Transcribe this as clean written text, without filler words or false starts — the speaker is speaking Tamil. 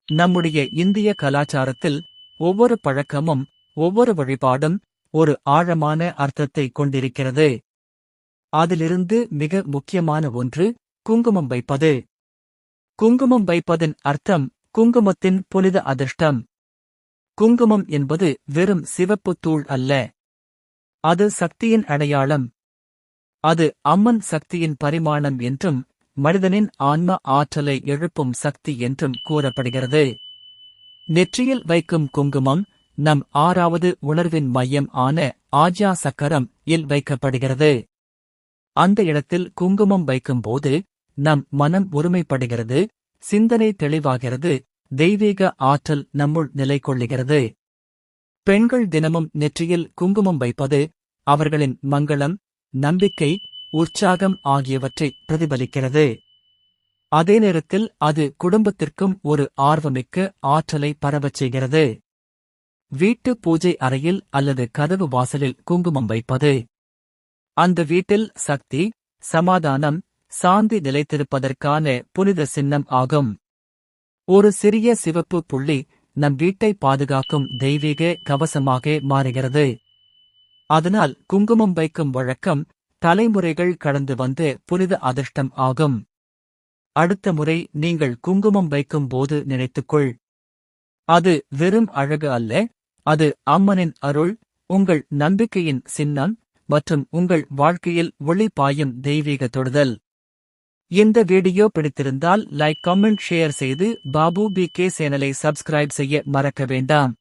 நம்முடைய இந்திய கலாச்சாரத்தில் ஒவ்வொரு பழக்கமும் ஒவ்வொரு வழிபாடும் ஒரு ஆழமான அர்த்தத்தை கொண்டிருக்கிறது. அதிலிருந்து மிக முக்கியமான ஒன்று குங்குமம் வைப்பது. குங்குமம் வைப்பதின் அர்த்தம் குங்குமத்தின் புனித அதிர்ஷ்டம். குங்குமம் என்பது வெறும் சிவப்புத் தூள் அல்ல. அது சக்தியின் அடையாளம். அது அம்மன் சக்தியின் பரிமாணம் என்றும் மனிதனின் ஆன்ம ஆற்றலை எழுப்பும் சக்தி என்றும் கூறப்படுகிறது. நெற்றியில் வைக்கும் குங்குமம் நம் 6வது உணர்வின் மையம் ஆன ஆஜ்யா சக்கரம் இல் வைக்கப்படுகிறது. அந்த இடத்தில் குங்குமம் வைக்கும்போது நம் மனம் ஒருமைப்படுகிறது, சிந்தனை தெளிவாகிறது, தெய்வீக ஆற்றல் நம்முள் நிலை கொள்ளுகிறது. பெண்கள் தினமும் நெற்றியில் குங்குமம் வைப்பது அவர்களின் மங்களம், நம்பிக்கை, உற்சாகம் ஆகியவற்றை பிரதிபலிக்கிறது. அதே நேரத்தில் அது குடும்பத்திற்கும் ஒரு ஆர்வமிக்க ஆற்றலை பரவச் செய்கிறது. வீட்டு பூஜை அறையில் அல்லது கதவு வாசலில் குங்குமம் வைப்பது அந்த வீட்டில் சக்தி, சமாதானம், சாந்தி நிலைத்திருப்பதற்கான புனித சின்னம் ஆகும். ஒரு சிறிய சிவப்பு புள்ளி நம் வீட்டை பாதுகாக்கும் தெய்வீக கவசமாக மாறுகிறது. அதனால் குங்குமம் வைக்கும் வழக்கம் தலைமுறைகள் கடந்து வந்த புனித அதிர்ஷ்டம் ஆகும். அடுத்த முறை நீங்கள் குங்குமம் வைக்கும் போது நினைத்துக்கொள். அது வெறும் அழகு அல்ல, அது அம்மனின் அருள், உங்கள் நம்பிக்கையின் சின்னம் மற்றும் உங்கள் வாழ்க்கையில் ஒளி பாயும் தெய்வீக தொடுதல். இந்த வீடியோ பிடித்திருந்தால் லைக், கமெண்ட், ஷேர் செய்து பாபு BK சேனலை சப்ஸ்கிரைப் செய்ய மறக்க வேண்டாம்.